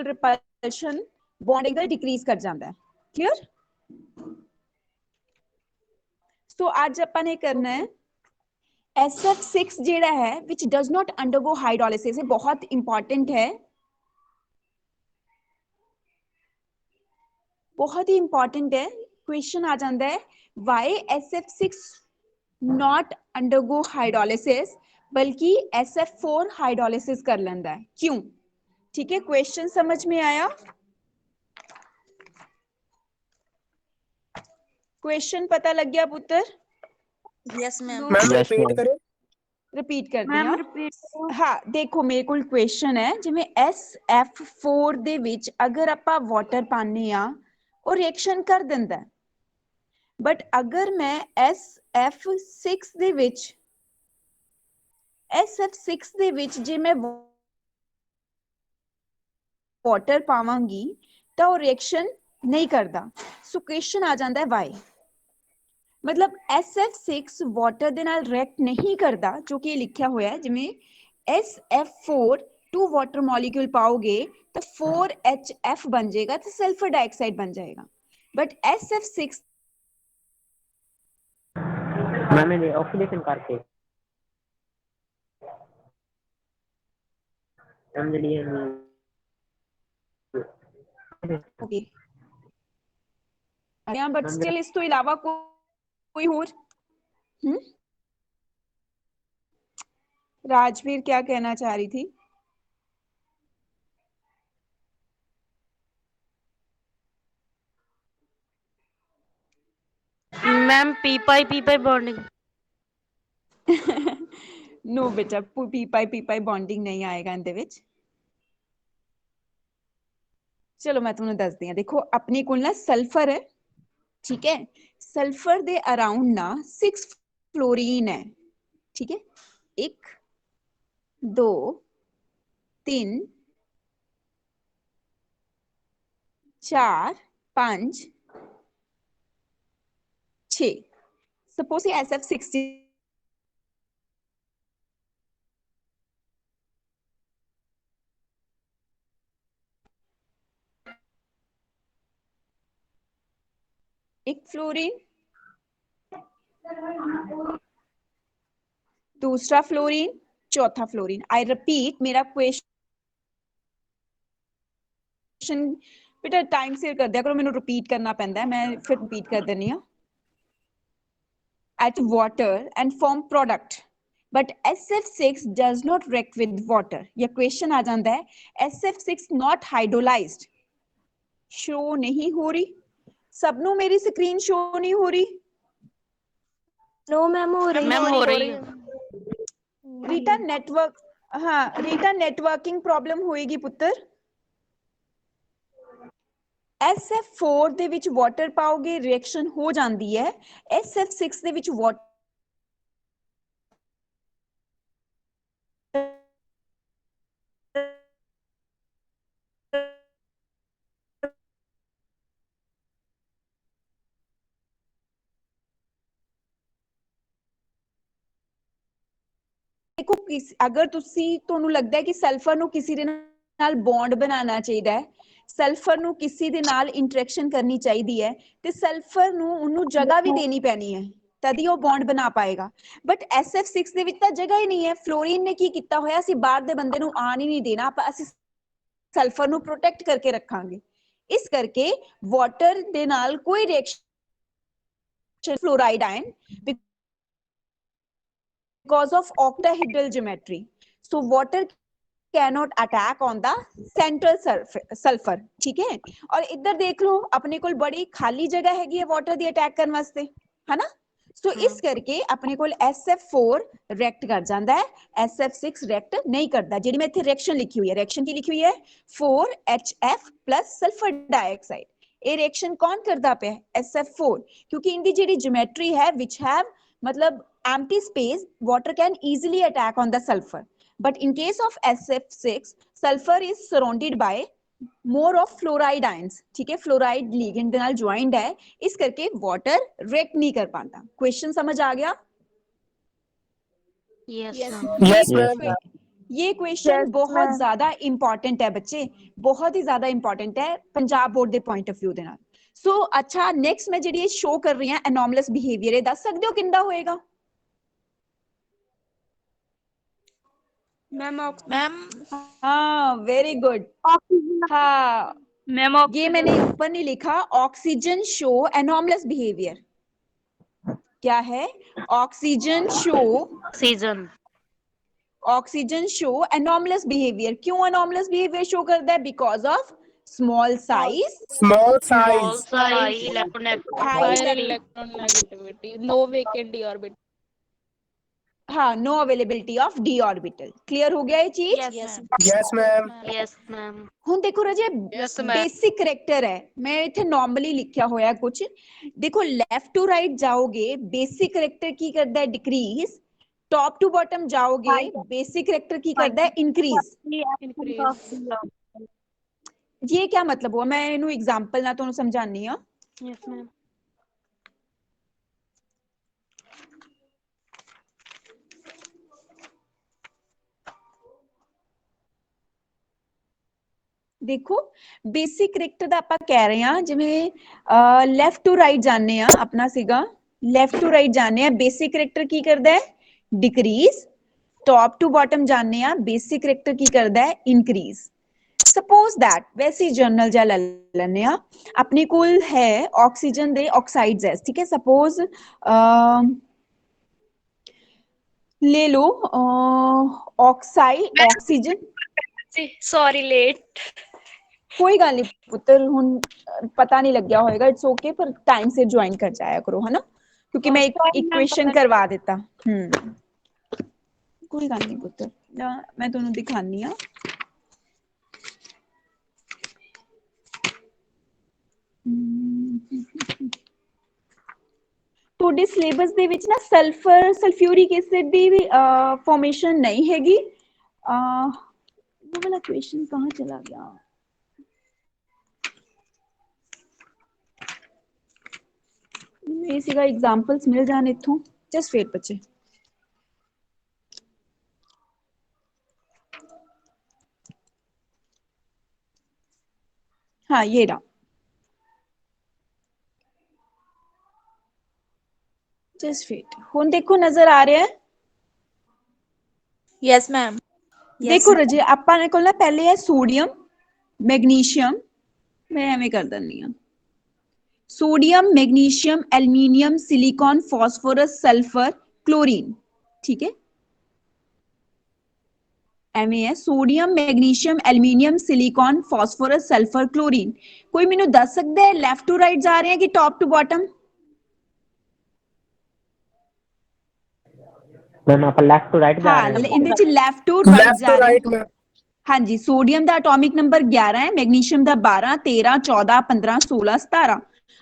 Repulsion bond angle decrease कर जाता है। क्लियर? सो आज अपन ने करना है SF6 जेड़ा है which does not undergo hydrolysis, बहुत इंपॉर्टेंट है, बहुत ही इंपॉर्टेंट है। क्वेश्चन आ जाता है why SF6 not undergo hydrolysis बल्कि SF4 हाइड्रोलिसिस कर लेंदा है, क्यों? ठीक है, क्वेश्चन समझ में आया? क्वेश्चन पता लग गया पुत्र? Yes ma'am. मैम रिपीट करें? रिपीट कर दिया। हाँ देखो मेरे को क्वेश्चन है जिवें SF4 ਦੇ ਵਿੱਚ अगर ਆਪਾਂ वाटर पाने आ और रिएक्शन कर ਦਿੰਦਾ है, बट अगर मैं SF6 ਦੇ ਵਿੱਚ SF6 ਦੇ ਵਿੱਚ ਜੇ मैं वाटर पावांगी तो वो रिएक्शन नहीं करता। सो क्वेश्चन आ जाता है वाई, मतलब SF6 वाटर दे नाल रिएक्ट नहीं करता, जो कि लिखा हुआ है जिवें SF4 2 वाटर मॉलिक्यूल पाओगे तो 4HF बन जाएगा तो सल्फर डाइऑक्साइड बन जाएगा, बट SF6 मैंने ऑक्सीडेशन करके ओके बट स्टिल इस तो इलावा कोई और राजवीर क्या कहना चाह रही थी? Ma'am P pi bonding. No बेटा पी पाई बॉन्डिंग नहीं आएगा इनदे विच। चलो मैं तुम्हें दस दिया, देखो अपने को ना सल्फर है, ठीक है, सल्फर दे अराउंड ना 6 फ्लोरीन है, ठीक है, 1 2 3 4 5 6। सपोज ये SF6 एक फ्लोरीन, दूसरा फ्लोरीन, चौथा फ्लोरीन। आई रिपीट, मेरा क्वेश्चन बेटा टाइम से कर दिया करो, मैंने रिपीट करना पैंदा है, मैं फिर रिपीट कर देनी है। At water and form product, but SF6 does not react with water। ये क्वेश्चन आ जाता है SF6 not hydrolyzed। शो नहीं हो रही सबनों, मेरी स्क्रीन शो नहीं हो रही? नो मैम हो रही है। रीटा नेटवर्क, हाँ रीटा नेटवर्किंग प्रॉब्लम होएगी पुत्र। SF4 ਦੇ ਵਿੱਚ ਵਾਟਰ ਪਾਓਗੇ ਰਿਐਕਸ਼ਨ ਹੋ ਜਾਂਦੀ ਹੈ, SF6 ਦੇ ਵਿੱਚ ਵਾਟਰ देखो अगर ਤੁਹਾਨੂੰ ਲੱਗਦਾ ਹੈ ਕਿ ਸਲਫਰ ਨੂੰ ਕਿਸੇ ਦੇ ਨਾਲ ਬੌਂਡ ਬਣਾਉਣਾ ਚਾਹੀਦਾ ਹੈ, ਸਲਫਰ ਨੂੰ ਕਿਸੇ ਦੇ ਨਾਲ ਇੰਟਰੈਕਸ਼ਨ ਕਰਨੀ ਚਾਹੀਦੀ ਹੈ, ਤੇ ਸਲਫਰ ਨੂੰ ਉਹਨੂੰ ਜਗ੍ਹਾ ਵੀ ਦੇਣੀ ਪੈਣੀ ਹੈ ਤਦ ਹੀ ਉਹ ਬੌਂਡ ਬਣਾ ਪਾਏਗਾ। ਬਟ SF6 ਦੇ ਵਿੱਚ ਤਾਂ ਜਗ੍ਹਾ ਹੀ ਨਹੀਂ ਹੈ। ਫਲੋਰੀਨ ਨੇ ਕੀ ਕੀਤਾ ਹੋਇਆ, ਅਸੀਂ ਬਾਹਰ ਦੇ ਬੰਦੇ ਨੂੰ ਆਣ ਹੀ ਨਹੀਂ ਦੇਣਾ, ਅਸੀਂ ਸਲਫਰ ਨੂੰ ਪ੍ਰੋਟੈਕਟ ਕਰਕੇ ਰੱਖਾਂਗੇ। ਇਸ ਕਰਕੇ ਵਾਟਰ ਦੇ ਨਾਲ ਕੋਈ reaction fluoride ion because of octahedral geometry, so water cannot attack on the central sulfur। ठीक है, और इधर देख लो अपने को बड़ी खाली जगह हैगी है वाटर दी अटैक करने वास्ते, है ना। सो इस करके अपने को SF4 रिएक्ट कर जाता है, SF6 रिएक्ट नहीं करता। जी मैं इत्थे रिएक्शन लिखी हुई है, रिएक्शन की लिखी हुई है 4HF प्लस सल्फर डाइऑक्साइड। ये रिएक्शन कौन करता पे? SF4, क्योंकि इनकी जी ज्योमेट्री है विच हैव मतलब empty space, water can easily attack on the sulfur, but in case of SF6 sulfur is surrounded by more of fluoride ions। ठीक है, fluoride ligand ਦੇ ਨਾਲ joined है, इस करके water react नहीं कर पाता। क्वेश्चन समझ आ गया? Yes Yes, ma'am। ये क्वेश्चन बहुत ज्यादा इंपॉर्टेंट है बच्चे, बहुत ही ज्यादा इंपॉर्टेंट है पंजाब बोर्ड ਦੇ ਪੁਆਇੰਟ ਆਫ View ਦੇ ਨਾਲ। ਸੋ ਅੱਛਾ ਨੈਕਸਟ ਮੈਂ ਜਿਹੜੀ ਸ਼ੋ ਕਰ ਰਹੀ ਹਾਂ ਐਨੋਮਲਸ ਬਿਹੇਵੀਅਰ, ਇਹ ਦੱਸ ਸਕਦੇ ਹੋ ਕਿੰਦਾ ਹੋਏਗਾ? मैम हाँ वेरी गुड। हाँ मैम ये मैंने ऊपर नहीं लिखा, ऑक्सीजन शो एनोमलस बिहेवियर। क्या है? Oxygen show anomalous behaviour. क्यों एनोमलस बिहेवियर शो करता है? Because of small size, higher electron negativity, no vacant d orbital। हाँ no availability of D orbital. Clear हो गया ये चीज? Yes ma'am. ਹੁਣ ਦੇਖੋ ਰਾਜੇ ਬੇਸਿਕ ਕਰੈਕਟਰ ਹੈ, ਮੈਂ ਇੱਥੇ ਨਾਰਮਲੀ ਲਿਖਿਆ ਹੋਇਆ ਕੁਝ। ਦੇਖੋ ਲੈਫਟ ਟੂ ਰਾਈਟ ਜਾਓਗੇ ਬੇਸਿਕ ਕਰੈਕਟਰ ਕੀ ਕਰਦਾ ਹੈ? ਡਿਕਰੀਜ਼। टॉप टू बॉटम जाओगे बेसिक करैक्टर की करता है इंक्रीज। ये क्या मतलब हुआ? मैं इनू एग्जांपल ना तुहानू समझानी हां। Yes ma'am. देखो बेसिक करैक्टर ਦਾ ਆਪਾਂ ਕਹਿ ਰਹੇ ਹਾਂ ਜਿਵੇਂ ਲੈਫਟ ਟੂ ਰਾਈਟ ਜਾਣੇ ਆ, ਆਪਣਾ ਸੀਗਾ ਲੈਫਟ ਟੂ ਰਾਈਟ ਜਾਣੇ ਆ, ਬੇਸਿਕ ਕਰੈक्टर ਕੀ ਕਰਦਾ ਹੈ? ਡਿਕਰੀਜ਼। टॉप टू बॉटम जाने आ, बेसिक करैक्टर की करता है? इंक्रीज। सपोज दैट वैसे ही जनरल जा ले लेने आ, अपने कोल है ऑक्सीजन दे ऑक्साइड्स है, ठीक है। सपोज ले लो ऑक्साइड ऑक्सीजन। Sorry late. कोई गल नहीं पुत्र, हुन पता नहीं लग गया होएगा, इट्स ओके, पर टाइम से ज्वाइन कर जाया करो, है ना, क्योंकि मैं एक इक्वेशन करवा देता। कोई गल नहीं पुत्र, मैं तुहानू दिखानी आ। ਤੁਹਾਡੇ ਸਿਲੇਬਸ ਦੇ ਵਿੱਚ ਨਾ ਸਲਫਰ ਸਲਫਿਊਰਿਕ ਐਸਿਡ ਦੀ ਵੀ ਫਾਰਮੇਸ਼ਨ ਨਹੀਂ ਹੈਗੀ। वो वाला क्वेश्चन कहाँ चला गया? ये सीगा एग्जांपल्स मिल जाने इथों, जस्ट वेट बच्चे। हाँ ये रहा, जस्ट वेट। हुन देखो नजर आ रहा है? Yes ma'am. देखो रजे ਆਪਾਂ ਨੇ ਕੋਲ ਨਾ ਪਹਿਲੇ ਹੈ सोडियम मैग्नीशियम, मैं ਐਵੇਂ कर ਦਿੰਨੀ ਆ। Sodium magnesium aluminium silicon phosphorus sulphur chlorine, ठीक है। एवं है sodium magnesium aluminium silicon phosphorus sulphur chlorine. कोई मैनू दस सकता है लैफ्ट टू राइट जा रहे हैं कि टॉप टू बॉटम? मैम आप लेफ्ट टू राइट जा रहे हैं। इंदे च लैफ्ट टू राइट जा रहे हैं। हाँ जी, सोडियम का एटॉमिक नंबर 11 है, मैग्नीशियम का 12, 13, 14, 15, 16, 17।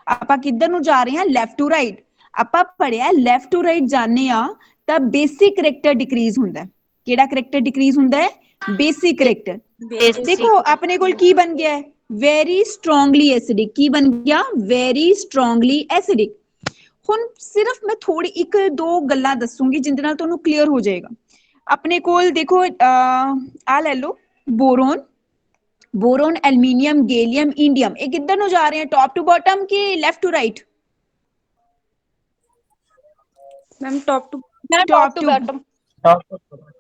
ਆਪਾਂ ਕਿੱਧਰ ਨੂੰ ਜਾ ਰਹੇ ਹਾਂ? Left to right. ਆਪਾਂ ਪੜਿਆ ਲੈਫਟ ਟੂ ਰਾਈਟ ਜਾਣੇ ਆ ਤਾਂ ਬੇਸਿਕ ਕਰੈਕਟਰ ਡਿਕਰੀਜ਼ ਹੁੰਦਾ ਹੈ। ਕਿਹੜਾ ਕਰੈਕਟਰ ਡਿਕਰੀਜ਼ ਹੁੰਦਾ ਹੈ? Basic character. ਦੇਖੋ ਆਪਣੇ ਕੋਲ ਕੀ ਬਣ ਗਿਆ ਹੈ? Very strongly acidic. ਕੀ ਬਣ ਗਿਆ? Very strongly acidic. ਹੁਣ ਸਿਰਫ ਮੈਂ ਥੋੜੀ ਇੱਕ ਦੋ ਗੱਲਾਂ ਦੱਸੂਗੀ ਜਿੰਦੇ ਨਾਲ ਤੁਹਾਨੂੰ ਕਲੀਅਰ ਹੋ ਜਾਏਗਾ। ਆਪਣੇ ਕੋਲ ਦੇਖੋ ਆ ਲੈ ਲਓ boron, boron aluminium gallium indium, ये किधर नु जा रहे हैं? टॉप टू बॉटम कि left to right? Ma'am top to bottom,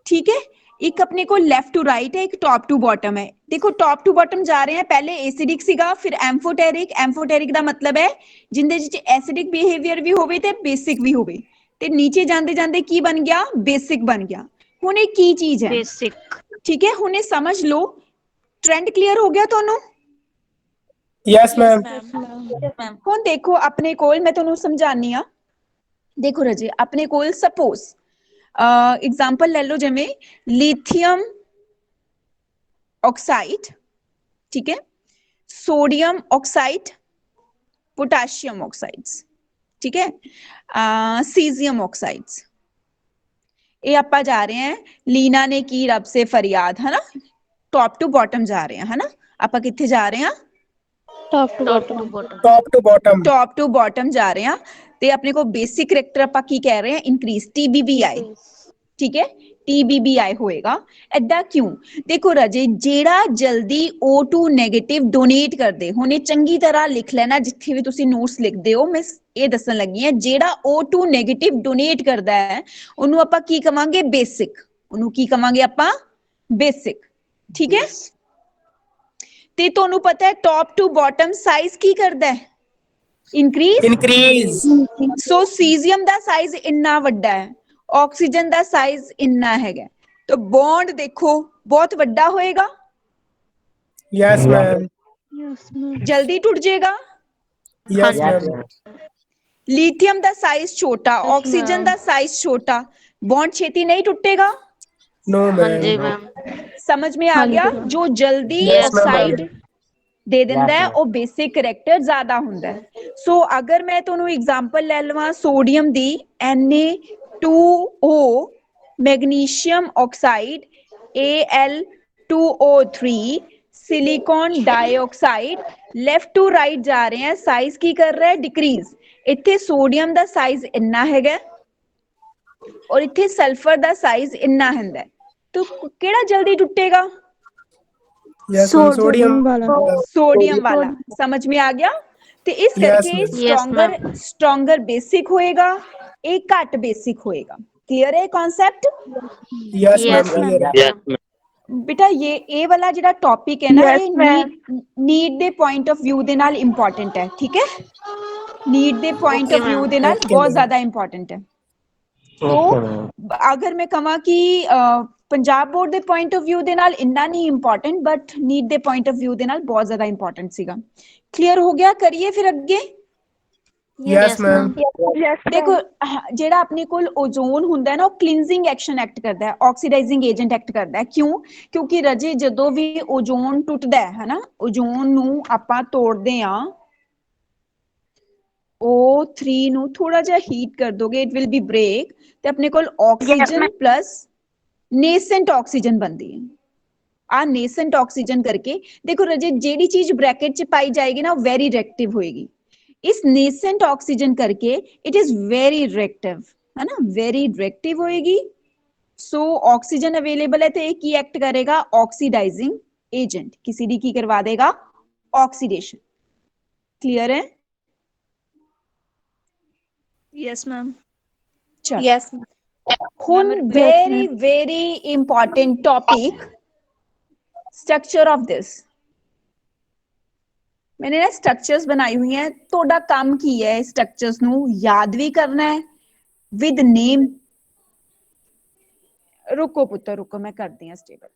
ठीक है। एक अपने को लेफ्ट टू राइट है, एक टॉप टू बॉटम है। देखो टॉप टू बॉटम जा रहे हैं, पहले एसिडिक सीगा, फिर एम्फोटेरिक। एम्फोटेरिक दा मतलब है जिंदे विच एसिडिक बिहेवियर भी होवे ते बेसिक भी होवे, ते नीचे जांदे जांदे की बन गया? बेसिक बन गया। हुण ये की चीज है? बेसिक, ठीक है। हुणे समझ लो, ट्रेंड क्लियर हो गया ਤੁਹਾਨੂੰ? Yes ma'am. ਹੁਣ ਦੇਖੋ ਆਪਣੇ ਕੋਲ ਮੈਂ ਤੁਹਾਨੂੰ ਸਮਝਾਨੀ ਆ। ਦੇਖੋ ਰਜੇ ਆਪਣੇ ਕੋਲ ਸਪੋਜ਼ एग्जांपल ले लो जिवें लिथियम ऑक्साइड, ठीक है, सोडियम ऑक्साइड, पोटाशियम ऑक्साइड्स, ठीक है, सीजियम ऑक्साइड्स। ये ਆਪਾਂ जा रहे हैं लीना ने की रब से फरियाद, है ना, टॉप टू बॉटम जा रहे हैं, है ना। ਆਪਾਂ ਕਿੱਥੇ ਜਾ ਰਹੇ हैं? Top to bottom. Top to bottom जा रहे हैं। ਤੇ ਆਪਣੇ ਕੋ ਬੇਸਿਕ ਕਰੈਕਟਰ ਆਪਾਂ ਕੀ ਕਹਿ ਰਹੇ हैं? इंक्रीज, TBBI, ठीक है। TBBI ਹੋਏਗਾ। ਏਦਾਂ ਕਿਉਂ? ਦੇਖੋ ਰਾਜੇ, ਜਿਹੜਾ ਜਲਦੀ O2 ਨੈਗੇਟਿਵ ਡੋਨੇਟ ਕਰਦੇ, ਹੁਣ ਇਹ ਚੰਗੀ ਤਰ੍ਹਾਂ ਲਿਖ ਲੈਣਾ ਜਿੱਥੇ ਵੀ ਤੁਸੀਂ ਨੋਟਸ ਲਿਖਦੇ ਹੋ, ਮੈਂ ਇਹ ਦੱਸਣ ਲੱਗੀ ਹਾਂ। ਜਿਹੜਾ O2 ਨੈਗੇਟਿਵ ਡੋਨੇਟ ਕਰਦਾ ਹੈ ਉਹਨੂੰ ਆਪਾਂ ਕੀ ਕਵਾਂਗੇ? ਬੇਸਿਕ। ਉਹਨੂੰ ਕੀ ਕਵਾਂਗੇ ਆਪਾਂ? ਬੇਸਿਕ। ਠੀਕ ਹੈ। ਤੇ ਤੁਹਾਨੂੰ ਪਤਾ ਹੈ ਟੌਪ ਟੂ ਬਾਟਮ ਸਾਈਜ਼ ਕੀ ਕਰਦਾ ਹੈ? ਇਨਕਰੀਜ਼। Increase. ਸੋ ਸੀਜ਼ੀਅਮ ਦਾ ਸਾਈਜ਼ ਇੰਨਾ ਵੱਡਾ ਹੈ, ਆਕਸੀਜਨ ਦਾ ਸਾਈਜ਼ ਇੰਨਾ ਹੈਗਾ, ਤਾਂ ਬੌਂਡ ਦੇਖੋ ਬਹੁਤ ਵੱਡਾ ਹੋਏਗਾ, Yes, ma'am. ਜਲਦੀ ਟੁੱਟ ਜਾਏਗਾ। Yes, Yes, ma'am. ma'am. Lithium ਦਾ ਸਾਈਜ਼ ਛੋਟਾ, ਆਕਸੀਜਨ ਦਾ ਸਾਈਜ਼ ਛੋਟਾ, ਬੌਂਡ ਛੇਤੀ नहीं टूटेगा। No, हाँ जी ma'am. मैम। समझ में आ गया? जो जल्दी Yes, ma'am. ऑक्साइड ਦੇ ਦਿੰਦਾ ਹੈ Yes, ma'am. ਉਹ ਬੇਸਿਕ ਕਰੈਕਟਰ ਜ਼ਿਆਦਾ ਹੁੰਦਾ ਹੈ। ਸੋ ਅਗਰ ਮੈਂ ਤੁਹਾਨੂੰ ਐਗਜ਼ਾਮਪਲ ਲੈ ਲਵਾਂ ਸੋਡੀਅਮ ਦੀ, Na2O, magnesium oxide Al2O3, silicon dioxide, left to right ਜਾ ਰਹੇ ਹਾਂ, ਸਾਈਜ਼ ਕੀ ਕਰ ਰਿਹਾ ਹੈ? ਡਿਕਰੀਜ਼। ਇੱਥੇ ਸੋਡੀਅਮ ਦਾ ਸਾਈਜ਼ ਇੰਨਾ ਹੈਗਾ ਔਰ ਇੱਥੇ ਸਲਫਰ ਦਾ ਸਾਈਜ਼ ਇੰਨਾ ਹੁੰਦਾ, ਤਾਂ ਕਿਹੜਾ ਜਲਦੀ ਟੁੱਟੇਗਾ? Yes, ma'am. Sodium. सोडियम वाला। समझ में आ गया? तो इस Yes, करके ma'am. स्ट्रॉन्गर स्ट्रॉन्गर बेसिक होएगा, एक घट बेसिक होएगा। क्लियर है concept? Yes, ma'am. Yes, Clear. ma'am. है. Yeah. बेटा ये वाला जिहड़ा टॉपिक है ना, ये नीड दे पॉइंट ऑफ व्यू दे नाल इंपॉर्टेंट है। ठीक है, नीड दे point Okay, of view ma'am. दे नाल Okay, बहुत ma'am. ज्यादा इंपॉर्टेंट है। तो Okay, ma'am. अगर मैं कहा कि पंजाब बोर्ड दे पॉइंट ऑफ व्यू दे नाल इन्ना नहीं इंपॉर्टेंट, बट नीट दे पॉइंट ऑफ व्यू दे नाल बहुत ज्यादा इंपॉर्टेंट सीगा। क्लियर हो गया? करिए फिर अगे। Yes, ma'am. देखो जेड़ा अपने कोल ओजोन हुंदा है ना, वो क्लींजिंग एक्शन एक्ट करता है, ऑक्सीडाइजिंग एजेंट एक्ट करता है। क्यों? क्योंकि रजे जदों भी ओजोन टुटदा है ना, ओजोन नू आपां तोड़दे आ, O3 ਨੂੰ ਥੋੜਾ ਜਿਹਾ ਹੀਟ ਕਰ ਦੋਗੇ, ਇਟ ਵਿਲ ਬੀ ਬ੍ਰੇਕ, ਤੇ ਆਪਣੇ ਕੋਲ ਆਕਸੀਜਨ ਪਲੱਸ ਨੇਸੈਂਟ ਆਕਸੀਜਨ ਬਣਦੀ ਹੈ। ਆ ਨੇਸੈਂਟ ਆਕਸੀਜਨ ਕਰਕੇ ਦੇਖੋ ਰਜੇ, ਜਿਹੜੀ ਚੀਜ਼ ਬ੍ਰੈਕਟ ਚ ਪਾਈ ਜਾਏਗੀ ਨਾ, ਉਹ ਵੈਰੀ ਰਿਐਕਟਿਵ ਹੋਏਗੀ। ਇਸ ਨੇਸੈਂਟ ਆਕਸੀਜਨ ਕਰਕੇ ਇਟ ਇਜ਼ ਵੈਰੀ ਰਿਐਕਟਿਵ, है ना, वेरी रिएक्टिव होएगी। सो ऑक्सीजन अवेलेबल है तो ये की एक्ट करेगा? ऑक्सीडाइजिंग एजेंट, किसी दी की करवा देगा? ऑक्सीडेशन। क्लियर है? Yes ma'am. चल यस हुन very very important topic, structure of this. मैंने ना स्ट्रक्चर्स बनाई हुई हैं, तोड़ा काम की है स्ट्रक्चर्स नू याद भी करना है विद नेम। रुको पुत्र रुको, मैं करती हूँ स्टेबल।